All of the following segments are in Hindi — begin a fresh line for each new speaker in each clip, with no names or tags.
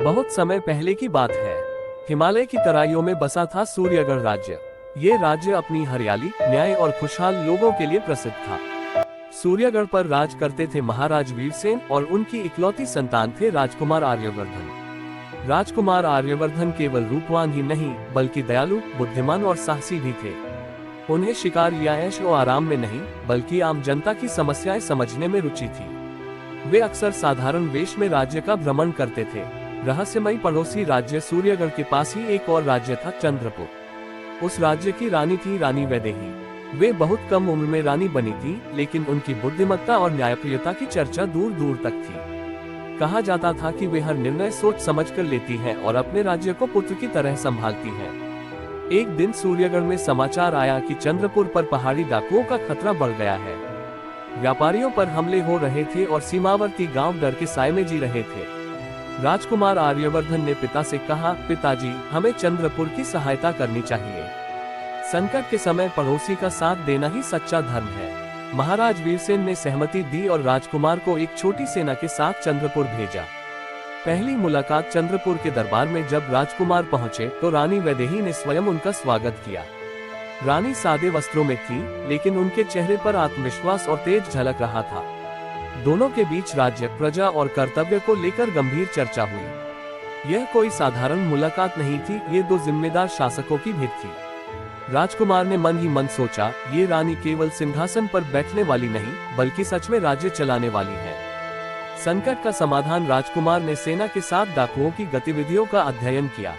बहुत समय पहले की बात है। हिमालय की तराइयों में बसा था सूर्यगढ़ राज्य। ये राज्य अपनी हरियाली, न्याय और खुशहाल लोगों के लिए प्रसिद्ध था। सूर्यगढ़ पर राज करते थे महाराज वीरसेन और उनकी इकलौती संतान थे राजकुमार आर्यवर्धन। राजकुमार आर्यवर्धन केवल रूपवान ही नहीं बल्कि दयालु, बुद्धिमान और साहसी भी थे। उन्हें शिकार या ऐश और आराम में नहीं बल्कि आम जनता की समस्याएं समझने में रुचि थी। वे अक्सर साधारण वेश में राज्य का भ्रमण करते थे। रहस्यमयी पड़ोसी राज्य सूर्यगढ़ के पास ही एक और राज्य था, चंद्रपुर। उस राज्य की रानी थी रानी वैदेही। वे बहुत कम उम्र में रानी बनी थी, लेकिन उनकी बुद्धिमत्ता और न्यायप्रियता की चर्चा दूर दूर तक थी। कहा जाता था कि वे हर निर्णय सोच समझ कर लेती हैं और अपने राज्य को पुत्र की तरह संभालती हैं। एक दिन सूर्यगढ़ में समाचार आया कि चंद्रपुर पर पहाड़ी डाकुओं का खतरा बढ़ गया है। व्यापारियों पर हमले हो रहे थे और सीमावर्ती गांव डर के साए में जी रहे थे। राजकुमार आर्यवर्धन ने पिता से कहा, पिताजी, हमें चंद्रपुर की सहायता करनी चाहिए। संकट के समय पड़ोसी का साथ देना ही सच्चा धर्म है। महाराज वीरसेन ने सहमति दी और राजकुमार को एक छोटी सेना के साथ चंद्रपुर भेजा। पहली मुलाकात चंद्रपुर के दरबार में जब राजकुमार पहुंचे तो रानी वैदेही ने स्वयं उनका स्वागत किया। रानी सादे वस्त्रों में थी, लेकिन उनके चेहरे पर आत्मविश्वास और तेज झलक रहा था। दोनों के बीच राज्य, प्रजा और कर्तव्य को लेकर गंभीर चर्चा हुई। यह कोई साधारण मुलाकात नहीं थी, ये दो जिम्मेदार शासकों की भेंट थी। राजकुमार ने मन ही मन सोचा, ये रानी केवल सिंहासन पर बैठने वाली नहीं बल्कि सच में राज्य चलाने वाली है। संकट का समाधान राजकुमार ने सेना के साथ डाकुओं की गतिविधियों का अध्ययन किया।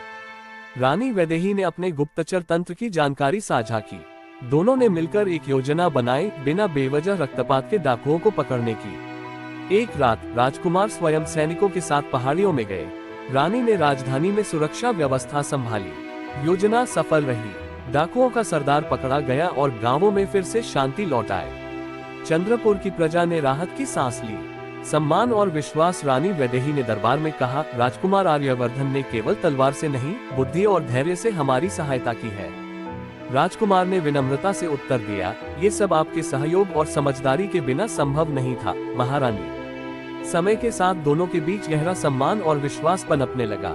रानी वैदेही ने अपने गुप्तचर तंत्र की जानकारी साझा की। दोनों ने मिलकर एक योजना बनाई, बिना बेवजह रक्तपात के डाकुओं को पकड़ने की। एक रात राजकुमार स्वयं सैनिकों के साथ पहाड़ियों में गए। रानी ने राजधानी में सुरक्षा व्यवस्था संभाली। योजना सफल रही। डाकुओं का सरदार पकड़ा गया और गांवों में फिर से शांति लौट आए। चंद्रपुर की प्रजा ने राहत की सांस ली। सम्मान और विश्वास। रानी वैदेही ने दरबार में कहा, राजकुमार आर्यवर्धन ने केवल तलवार से नहीं, बुद्धि और धैर्य से हमारी सहायता की है। राजकुमार ने विनम्रता से उत्तर दिया, ये सब आपके सहयोग और समझदारी के बिना संभव नहीं था, महारानी। समय के साथ दोनों के बीच गहरा सम्मान और विश्वास पनपने लगा।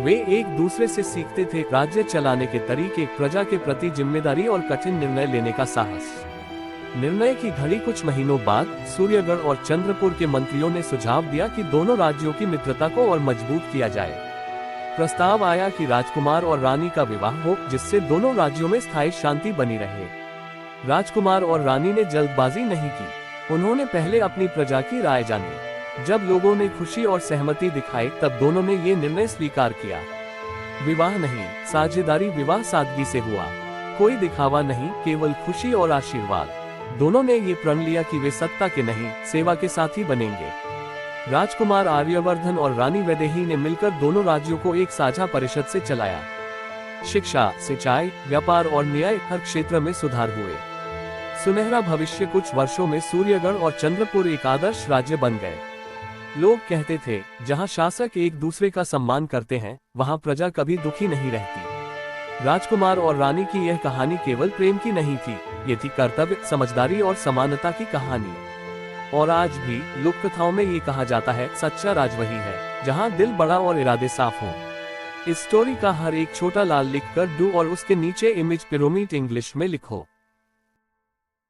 वे एक दूसरे से सीखते थे, राज्य चलाने के तरीके, प्रजा के प्रति जिम्मेदारी और कठिन निर्णय लेने का साहस। निर्णय की घड़ी कुछ महीनों बाद सूर्यगढ़ और चंद्रपुर के मंत्रियों ने सुझाव दिया कि दोनों राज्यों की मित्रता को और मजबूत किया जाए। प्रस्ताव आया कि राजकुमार और रानी का विवाह हो, जिससे दोनों राज्यों में स्थायी शांति बनी रहे। राजकुमार और रानी ने जल्दबाजी नहीं की। उन्होंने पहले अपनी प्रजा की राय जानी। जब लोगों ने खुशी और सहमति दिखाई तब दोनों ने ये निर्णय स्वीकार किया। विवाह नहीं, साझेदारी। विवाह सादगी से हुआ, कोई दिखावा नहीं, केवल खुशी और आशीर्वाद। दोनों ने ये प्रण लिया कि वे सत्ता के नहीं, सेवा के साथी बनेंगे। राजकुमार आर्यवर्धन और रानी वैदेही ने मिलकर दोनों राज्यों को एक साझा परिषद से चलाया। शिक्षा, सिंचाई, व्यापार और न्याय, हर क्षेत्र में सुधार हुए। सुनहरा भविष्य। कुछ वर्षों में सूर्यगढ़ और चंद्रपुर एक आदर्श राज्य बन गए। लोग कहते थे, जहां शासक एक दूसरे का सम्मान करते हैं, वहां प्रजा कभी दुखी नहीं रहती। राजकुमार और रानी की यह कहानी केवल प्रेम की नहीं थी, ये थी कर्तव्य, समझदारी और समानता की कहानी। और आज भी लोक कथाओं में ये कहा जाता है, सच्चा राज वही है जहां दिल बड़ा और इरादे साफ हों। इस स्टोरी का हर एक छोटा लाल लिखकर डू और उसके नीचे इमेज पिरोमिड इंग्लिश में लिखो।